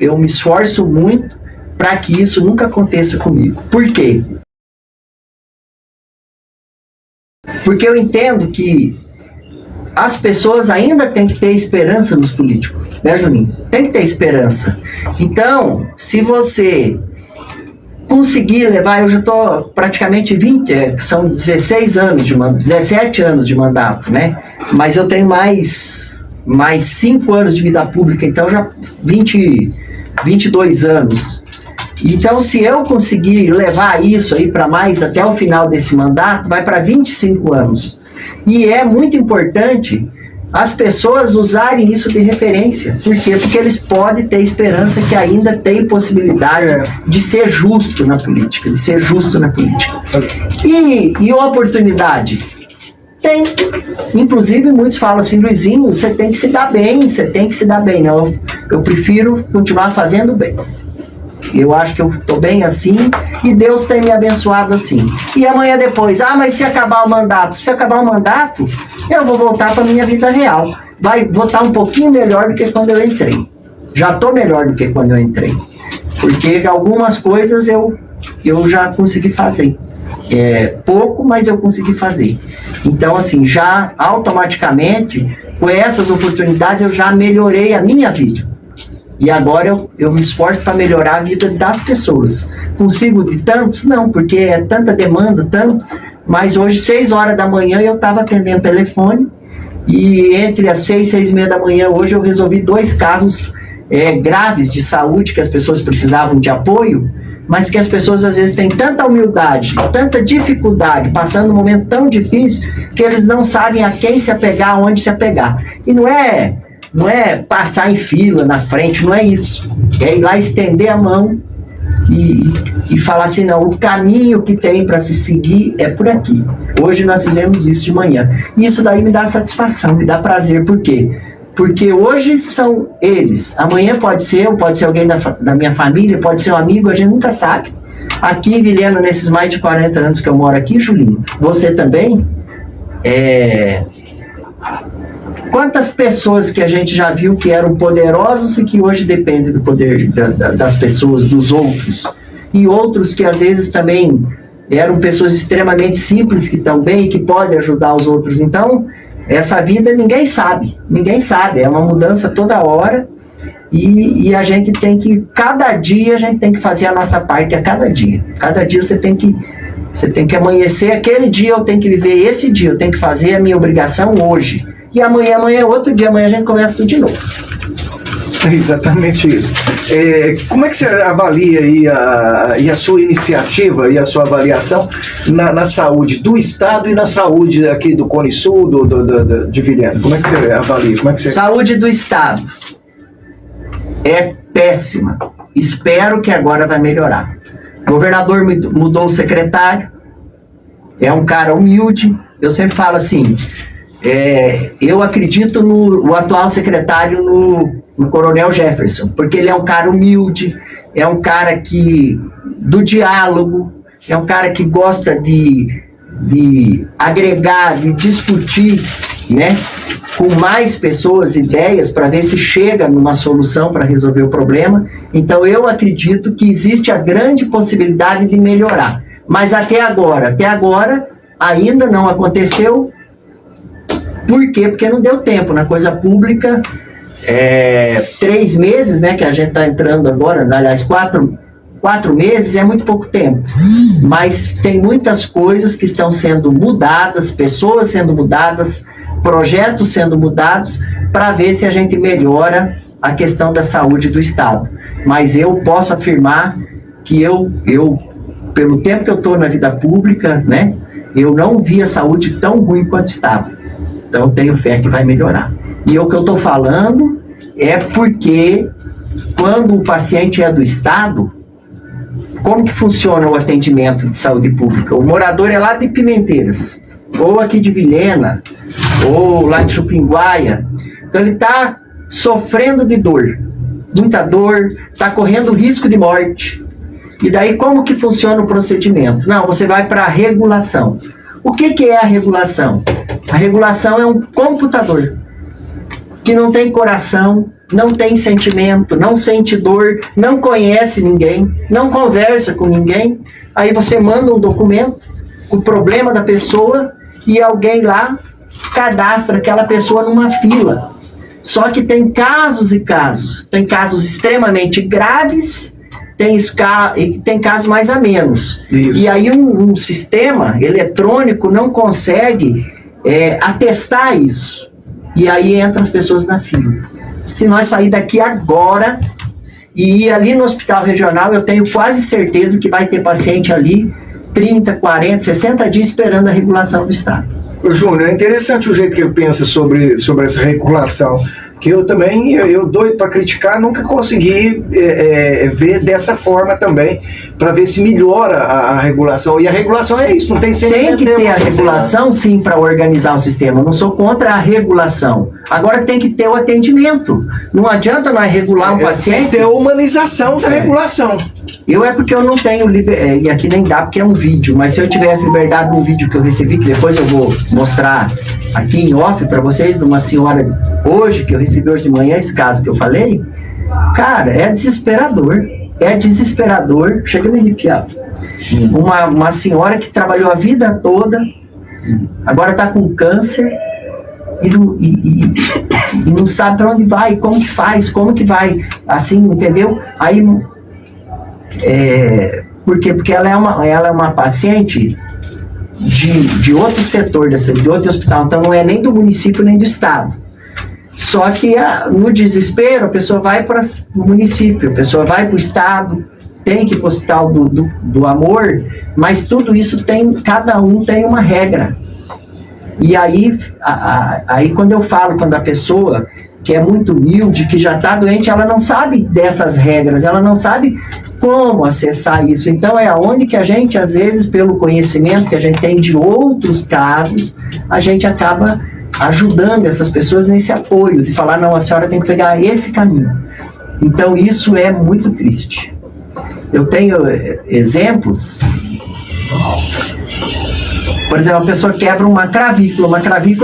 eu me esforço muito para que isso nunca aconteça comigo. Por quê? Porque eu entendo que as pessoas ainda têm que ter esperança nos políticos, né, Juninho? Tem que ter esperança. Então, se você conseguir levar, eu já estou praticamente 20, são 16 anos de 17 anos de mandato, né? Mas eu tenho mais 5 anos de vida pública, então já 22 anos. Então, se eu conseguir levar isso aí para mais até o final desse mandato, vai para 25 anos. E é muito importante as pessoas usarem isso de referência. Por quê? Porque eles podem ter esperança que ainda tem possibilidade de ser justo na política, de ser justo na política. E oportunidade? Tem. Inclusive, muitos falam assim, Luizinho, você tem que se dar bem, você tem que se dar bem. Não, eu prefiro continuar fazendo bem. Eu acho que eu estou bem assim e Deus tem me abençoado assim. E amanhã depois, mas se acabar o mandato? Se acabar o mandato, eu vou voltar para a minha vida real. Vou estar um pouquinho melhor do que quando eu entrei. Já estou melhor do que quando eu entrei. Porque algumas coisas eu já consegui fazer. Pouco, mas eu consegui fazer. Então, assim, já automaticamente, com essas oportunidades, eu já melhorei a minha vida. E agora eu me esforço para melhorar a vida das pessoas. Consigo de tantos? Não, porque é tanta demanda, tanto. Mas hoje, 6 horas da manhã, eu estava atendendo telefone. E entre as 6 e 6:30 da manhã, hoje eu resolvi 2 casos graves de saúde, que as pessoas precisavam de apoio, mas que as pessoas às vezes têm tanta humildade, tanta dificuldade, passando um momento tão difícil, que eles não sabem a quem se apegar, aonde se apegar. E não é passar em fila na frente, não é isso. É ir lá estender a mão e falar assim, não, o caminho que tem para se seguir é por aqui. Hoje nós fizemos isso de manhã. E isso daí me dá satisfação, me dá prazer. Por quê? Porque hoje são eles. Amanhã pode ser eu, pode ser alguém da minha família, pode ser um amigo, a gente nunca sabe. Aqui em Vilhena, nesses mais de 40 anos que eu moro aqui, Julinho, você também, quantas pessoas que a gente já viu que eram poderosos e que hoje dependem do poder das pessoas, dos outros. E outros que às vezes também eram pessoas extremamente simples, que estão bem e que podem ajudar os outros. Então, essa vida ninguém sabe, é uma mudança toda hora. E a gente tem que, cada dia a gente tem que fazer a nossa parte a cada dia. Cada dia você tem que amanhecer, aquele dia eu tenho que viver esse dia, eu tenho que fazer a minha obrigação hoje. E amanhã é outro dia, amanhã a gente começa tudo de novo. É exatamente isso. Como é que você avalia aí a sua iniciativa e a sua avaliação na saúde do Estado e na saúde aqui do Cone Sul, de Vilhena? Como é que você avalia? Saúde do Estado é péssima. Espero que agora vai melhorar. O governador mudou o secretário, é um cara humilde. Eu sempre falo assim, eu acredito no atual secretário, no Coronel Jefferson, porque ele é um cara humilde, é um cara do diálogo, é um cara que gosta de agregar, de discutir, né, com mais pessoas, ideias, para ver se chega numa solução para resolver o problema. Então eu acredito que existe a grande possibilidade de melhorar, mas até agora ainda não aconteceu. Por quê? Porque não deu tempo. Na coisa pública, 3 meses, né, que a gente está entrando agora, aliás, 4 meses é muito pouco tempo, mas tem muitas coisas que estão sendo mudadas, pessoas sendo mudadas, projetos sendo mudados, para ver se a gente melhora a questão da saúde do Estado. Mas eu posso afirmar que eu pelo tempo que eu estou na vida pública, né, eu não vi a saúde tão ruim quanto estava. Então, tenho fé que vai melhorar. E o que eu estou falando é porque, quando o paciente é do Estado, como que funciona o atendimento de saúde pública? O morador é lá de Pimenteiras, ou aqui de Vilhena, ou lá de Chupinguaia. Então, ele está sofrendo de dor, muita dor, está correndo risco de morte. E daí, como que funciona o procedimento? Não, você vai para a regulação. O que é a regulação? A regulação é um computador que não tem coração, não tem sentimento, não sente dor, não conhece ninguém, não conversa com ninguém. Aí você manda um documento, o problema da pessoa, e alguém lá cadastra aquela pessoa numa fila. Só que tem casos e casos. Tem casos extremamente graves, tem casos mais a menos. Isso. E aí um sistema eletrônico não consegue atestar isso. E aí entram as pessoas na fila. Se nós sair daqui agora e ir ali no hospital regional, eu tenho quase certeza que vai ter paciente ali 30, 40, 60 dias esperando a regulação do Estado. Júnior, é interessante o jeito que ele pensa sobre essa regulação, que eu também, eu doido para criticar, nunca consegui ver dessa forma também, para ver se melhora a regulação. E a regulação é isso, não tem sempre... Tem que ter a regulação, sim, para organizar o sistema. Eu não sou contra a regulação. Agora tem que ter o atendimento. Não adianta nós regular um paciente... Tem que ter a humanização da regulação. Porque eu não tenho e aqui nem dá porque é um vídeo, mas se eu tivesse liberdade no vídeo que eu recebi, que depois eu vou mostrar aqui em off para vocês, de uma senhora hoje, que eu recebi hoje de manhã, esse caso que eu falei, cara, é desesperador, chega a me arrepiar. Uma senhora que trabalhou a vida toda, agora está com câncer, e não sabe para onde vai, como que faz, como que vai, assim, entendeu? Aí... Por quê? Porque ela é uma paciente de outro setor, de outro hospital, então não é nem do município nem do estado. Só que no desespero a pessoa vai para o município, a pessoa vai para o estado, tem que ir para o hospital do amor, mas tudo isso cada um tem uma regra. E aí quando eu falo, quando a pessoa que é muito humilde, que já está doente, ela não sabe dessas regras, ela não sabe como acessar isso. Então é aonde que a gente, às vezes, pelo conhecimento que a gente tem de outros casos, a gente acaba ajudando essas pessoas nesse apoio, de falar, não, a senhora tem que pegar esse caminho. Então isso é muito triste. Eu tenho exemplos, por exemplo, a pessoa quebra uma cravícula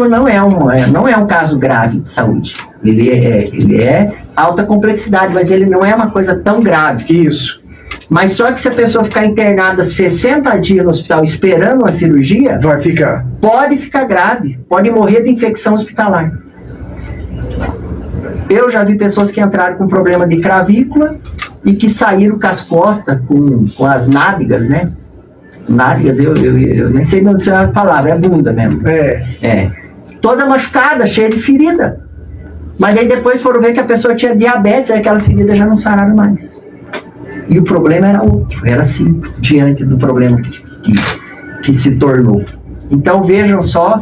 não é um caso grave de saúde, ele é alta complexidade, mas ele não é uma coisa tão grave. Isso. Mas só que se a pessoa ficar internada 60 dias no hospital esperando uma cirurgia, pode ficar grave, pode morrer de infecção hospitalar. Eu já vi pessoas que entraram com problema de cravícula e que saíram com as costas, com as nádegas, né? Nádegas, eu nem sei de onde é a palavra, é bunda mesmo. Toda machucada, cheia de ferida. Mas aí depois foram ver que a pessoa tinha diabetes, aí aquelas feridas já não sararam mais. E o problema era outro, era simples, diante do problema que se tornou. Então vejam só,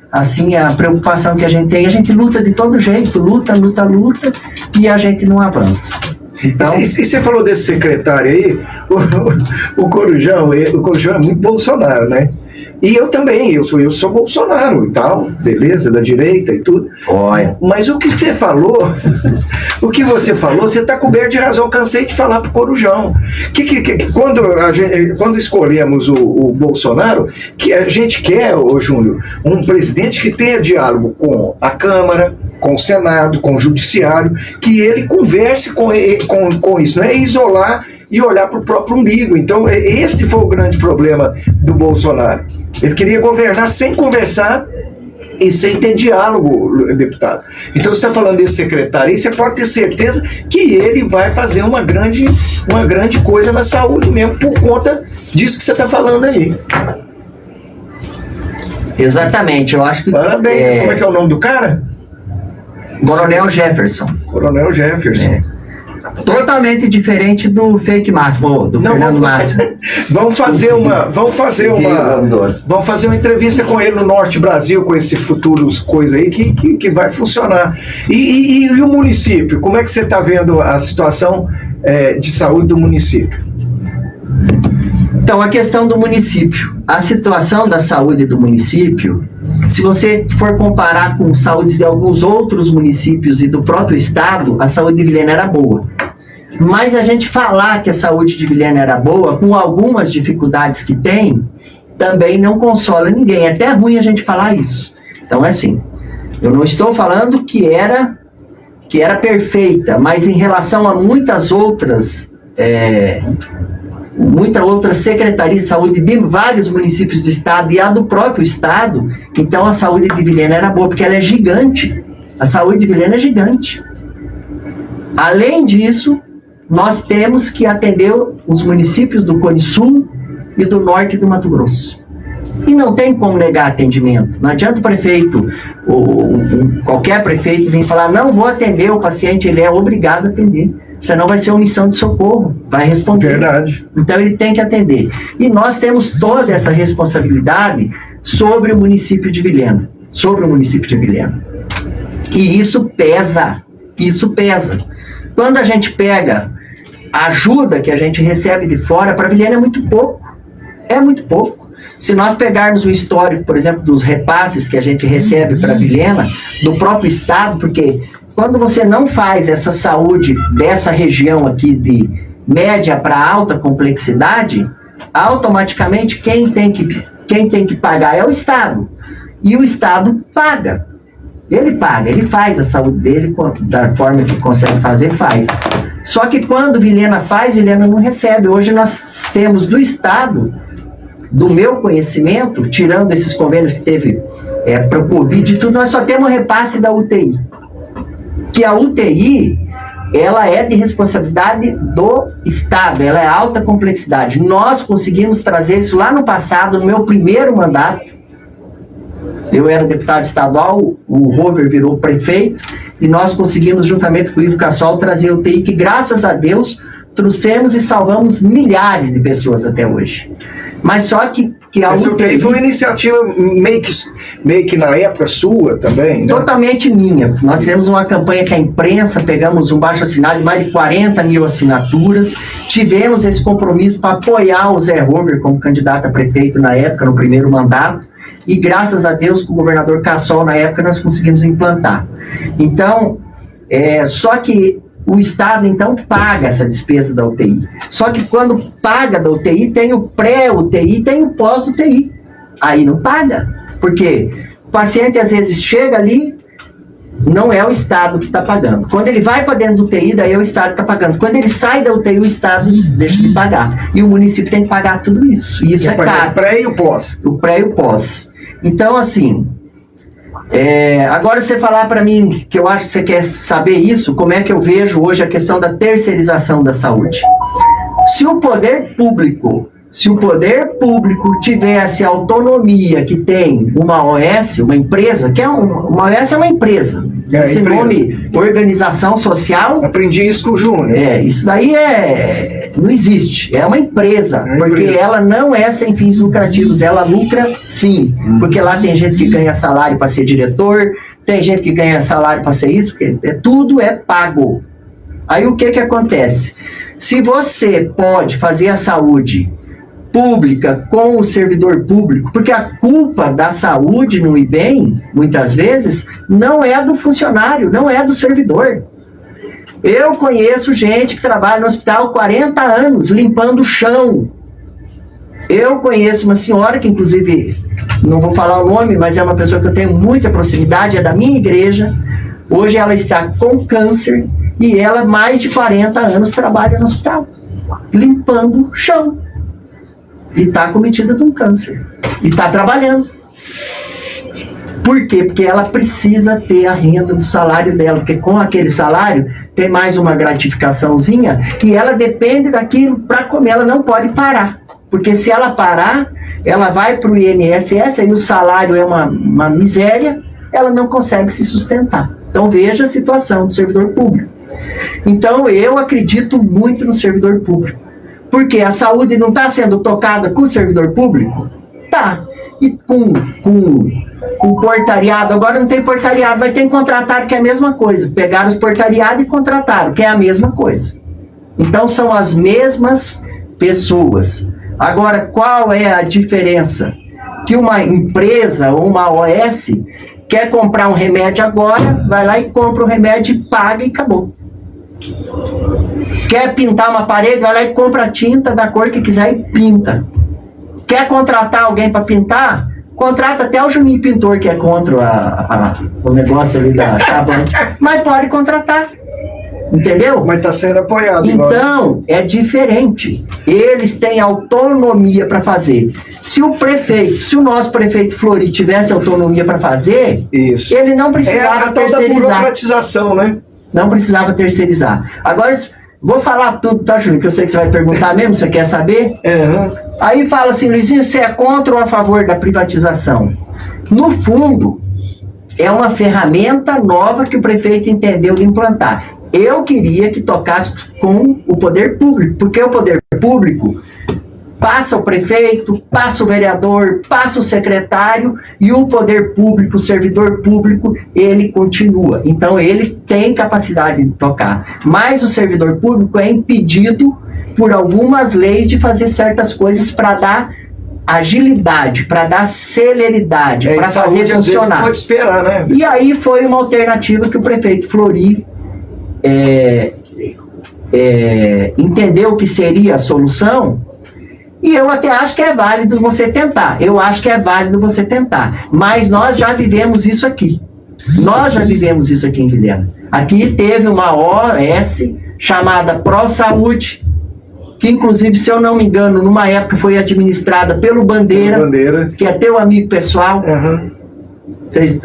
assim, a preocupação que a gente luta de todo jeito, luta, e a gente não avança. Então, e você falou desse secretário aí, o Corujão é muito Bolsonaro, né? E eu também, eu sou Bolsonaro e tal, beleza, da direita e tudo. Olha. Mas o que você falou, você está coberto de razão. Eu cansei de falar pro Corujão. Quando escolhemos o Bolsonaro, que a gente quer, Júnior, um presidente que tenha diálogo com a Câmara, com o Senado, com o Judiciário, que ele converse com isso, não é isolar e olhar para o próprio umbigo. Então, esse foi o grande problema do Bolsonaro. Ele queria governar sem conversar e sem ter diálogo, deputado. Então, você está falando desse secretário aí, você pode ter certeza que ele vai fazer uma grande coisa na saúde mesmo, por conta disso que você está falando aí. Exatamente, eu acho que... Parabéns. Como é que é o nome do cara? Coronel Jefferson. Coronel Jefferson. Totalmente diferente do fake Máximo, do Fernando Máximo. Vamos fazer uma entrevista com ele no Norte Brasil, com esse futuro coisa aí que vai funcionar. E o município, como é que você está vendo a situação de saúde do município? Então, a questão do município, a situação da saúde do município, se você for comparar com saúde de alguns outros municípios e do próprio estado, a saúde de Vilhena era boa. Mas a gente falar que a saúde de Vilhena era boa, com algumas dificuldades que tem, também não consola ninguém. É até ruim a gente falar isso. Então é assim, eu não estou falando que que era perfeita, mas em relação a muitas outras secretarias de saúde de vários municípios do estado e a do próprio estado, então a saúde de Vilhena era boa, porque ela é gigante. A saúde de Vilhena é gigante. Além disso, nós temos que atender os municípios do Cone Sul e do norte do Mato Grosso. E não tem como negar atendimento. Não adianta o prefeito, qualquer prefeito vir falar, não vou atender o paciente, ele é obrigado a atender. Senão vai ser omissão de socorro, vai responder. Verdade. Então ele tem que atender. E nós temos toda essa responsabilidade sobre o município de Vilhena. E isso pesa. Quando a gente pega a ajuda que a gente recebe de fora, para Vilhena é muito pouco. É muito pouco. Se nós pegarmos o histórico, por exemplo, dos repasses que a gente recebe para Vilhena, do próprio estado, porque quando você não faz essa saúde dessa região aqui de média para alta complexidade, automaticamente quem tem que pagar é o estado. E o estado paga. Ele paga, ele faz a saúde dele da forma que consegue fazer, faz. Só que quando Vilhena faz, Vilhena não recebe. Hoje nós temos do estado, do meu conhecimento, tirando esses convênios que teve para o Covid e tudo, nós só temos repasse da UTI. Que a UTI, ela é de responsabilidade do estado, ela é alta complexidade. Nós conseguimos trazer isso lá no passado, no meu primeiro mandato. Eu era deputado estadual, o Rover virou prefeito, e nós conseguimos, juntamente com o Ivo Cassol, trazer a UTI, que graças a Deus trouxemos e salvamos milhares de pessoas até hoje. Mas só que a UTI foi uma iniciativa meio que na época sua também, né? Totalmente minha. Nós fizemos uma campanha com a imprensa, pegamos um baixo-assinado de mais de 40 mil assinaturas, tivemos esse compromisso para apoiar o Zé Rover como candidato a prefeito na época, no primeiro mandato, e graças a Deus com o governador Cassol na época nós conseguimos implantar. Então, só que o estado então paga essa despesa da UTI. Só que quando paga da UTI, tem o pré-UTI e tem o pós-UTI. Aí não paga. Porque o paciente às vezes chega ali, não é o estado que está pagando. Quando ele vai para dentro do UTI, daí é o estado que está pagando. Quando ele sai da UTI, o estado deixa de pagar. E o município tem que pagar tudo isso. E isso é caro. O pré e o pós. O pré e o pós. Então, assim, agora você falar para mim, que eu acho que você quer saber isso, como é que eu vejo hoje a questão da terceirização da saúde. Se o poder público tivesse a autonomia que tem uma OS, uma empresa, que uma OS é uma empresa. Esse nome, organização social... Aprendi isso com o Júnior. Isso daí não existe. É uma empresa, porque ela não é sem fins lucrativos, ela lucra sim. Porque lá tem gente que ganha salário para ser diretor, tem gente que ganha salário para ser isso, tudo é pago. Aí o que acontece? Se você pode fazer a saúde pública com o servidor público, porque a culpa da saúde no IBEM, muitas vezes, não é do funcionário, não é do servidor. Eu conheço gente que trabalha no hospital há 40 anos, limpando o chão. Eu conheço uma senhora que, inclusive, não vou falar o nome, mas é uma pessoa que eu tenho muita proximidade, é da minha igreja. Hoje ela está com câncer e ela, mais de 40 anos, trabalha no hospital, limpando o chão. E está acometida de um câncer. E está trabalhando. Por quê? Porque ela precisa ter a renda do salário dela. Porque com aquele salário, tem mais uma gratificaçãozinha e ela depende daquilo para comer. Ela não pode parar. Porque se ela parar, ela vai para o INSS, aí o salário é uma miséria, ela não consegue se sustentar. Então veja a situação do servidor público. Então eu acredito muito no servidor público. Porque a saúde não está sendo tocada com o servidor público? Tá. E com o portariado, agora não tem portariado, vai ter contratado, que é a mesma coisa. Pegaram os portariados e contrataram, que é a mesma coisa. Então são as mesmas pessoas. Agora, qual é a diferença? Que uma empresa ou uma OS quer comprar um remédio agora, vai lá e compra o remédio e paga e acabou. Quer pintar uma parede, vai lá e compra a tinta da cor que quiser e pinta. Quer contratar alguém para pintar, Contrata até o Juninho Pintor, que é contra o negócio ali da Chavante, mas pode contratar. Entendeu? Mas está sendo apoiado. Então, é diferente. Eles têm autonomia para fazer. Se o nosso prefeito Flori tivesse autonomia para fazer, isso, ele não precisava terceirizar. Da burocratização, né? Não precisava terceirizar. Agora, vou falar tudo, tá, Júnior? Que eu sei que você vai perguntar mesmo, você quer saber? Aí fala assim, Luizinho, você é contra ou a favor da privatização? No fundo, é uma ferramenta nova que o prefeito entendeu de implantar. Eu queria que tocasse com o poder público, porque o poder público passa o prefeito, passa o vereador, passa o secretário, e o poder público, o servidor público, ele continua. Então, ele tem capacidade de tocar. Mas o servidor público é impedido por algumas leis de fazer certas coisas para dar agilidade, para dar celeridade, para fazer funcionar. Pode esperar, né? E aí foi uma alternativa que o prefeito Flori entendeu que seria a solução, e eu até acho que é válido você tentar. Eu acho que é válido você tentar. Mas nós já vivemos isso aqui. Nós já vivemos isso aqui em Vilhena. Aqui teve uma OS chamada Pro Saúde, que inclusive, se eu não me engano, numa época foi administrada pelo Bandeira. Que é teu amigo pessoal. Vocês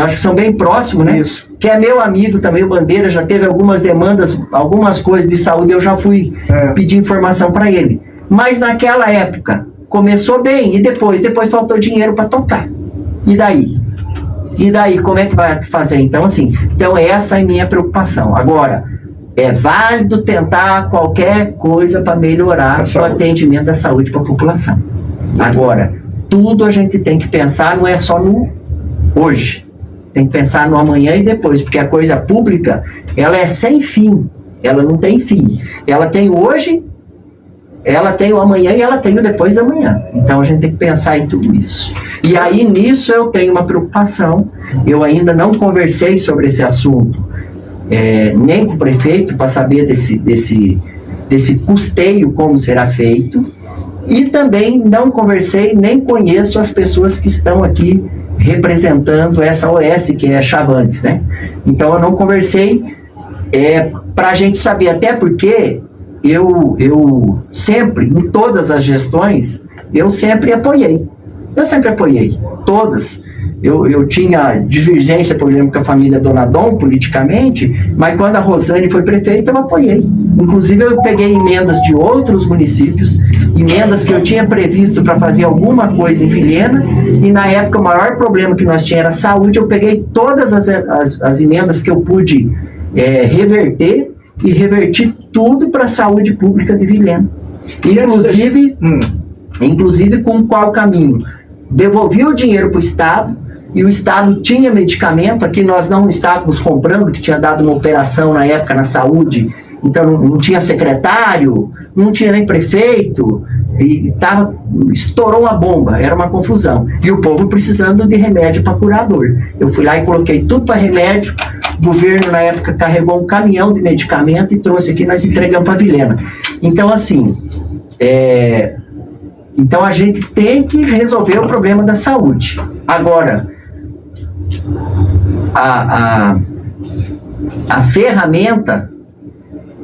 acho que são bem próximos, né? Isso. Que é meu amigo também, o Bandeira, já teve algumas demandas, algumas coisas de saúde, eu já fui pedir informação para ele. Mas naquela época, começou bem, e depois faltou dinheiro para tocar. E daí? E daí, como é que vai fazer? Então, assim, essa é a minha preocupação. Agora, é válido tentar qualquer coisa para melhorar o atendimento da saúde para a população. Agora, tudo a gente tem que pensar, não é só no hoje. Tem que pensar no amanhã e depois, porque a coisa pública, ela é sem fim, ela não tem fim. Ela tem o hoje, ela tem o amanhã e ela tem o depois da manhã. Então a gente tem que pensar em tudo isso. E aí nisso eu tenho uma preocupação. Eu ainda não conversei sobre esse assunto, nem com o prefeito, para saber desse custeio, como será feito. E também não conversei, nem conheço as pessoas que estão aqui representando essa OS, que é a Chavantes, né? Então eu não conversei para a gente saber, até porque eu sempre, em todas as gestões, eu sempre apoiei, todas. Eu tinha divergência, por exemplo, com a família Donadon, politicamente, mas quando a Rosane foi prefeita, eu apoiei. Inclusive, eu peguei emendas de outros municípios, emendas que eu tinha previsto para fazer alguma coisa em Vilhena, e na época o maior problema que nós tínhamos era saúde. Eu peguei todas as emendas que eu pude reverter, e reverti tudo para a saúde pública de Vilhena. Inclusive, com qual caminho? Devolvi o dinheiro para o Estado, e o Estado tinha medicamento, aqui nós não estávamos comprando, que tinha dado uma operação na época na saúde, então não tinha secretário, não tinha nem prefeito, e estourou uma bomba, era uma confusão. E o povo precisando de remédio para curar a dor. Eu fui lá e coloquei tudo para remédio, o governo na época carregou um caminhão de medicamento e trouxe aqui, nós entregamos para Vilhena. Então, assim, então a gente tem que resolver o problema da saúde. Agora, a ferramenta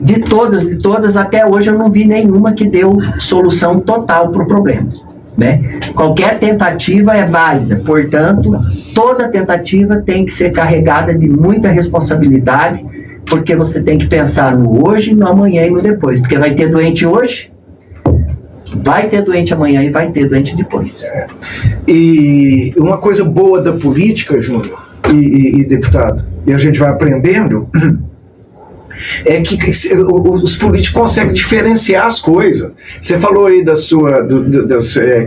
de todas, até hoje eu não vi nenhuma que deu solução total para o problema, né? Qualquer tentativa é válida, portanto, toda tentativa tem que ser carregada de muita responsabilidade, porque você tem que pensar no hoje, no amanhã e no depois, porque vai ter doente hoje, vai ter doente amanhã e vai ter doente depois. E uma coisa boa da política, Júnior e deputado, e a gente vai aprendendo, é que os políticos conseguem diferenciar as coisas. Você falou aí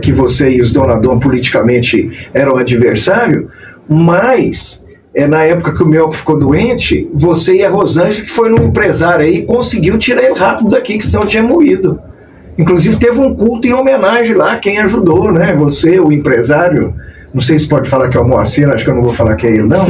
que você e os Donadon politicamente eram adversários, mas na época que o Melco ficou doente, você e a Rosângela, que foi num empresário aí, conseguiu tirar ele rápido daqui, que senão tinha moído. Inclusive teve um culto em homenagem lá, quem ajudou, né? Você, o empresário, não sei se pode falar que é o Moacir, acho que eu não vou falar que é ele, não.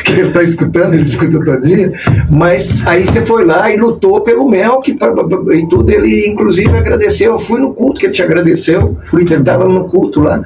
Que ele está escutando, ele escuta todo dia. Mas aí você foi lá e lutou pelo Mel, que e tudo, ele inclusive agradeceu. Eu fui no culto que ele te agradeceu, estava no culto lá.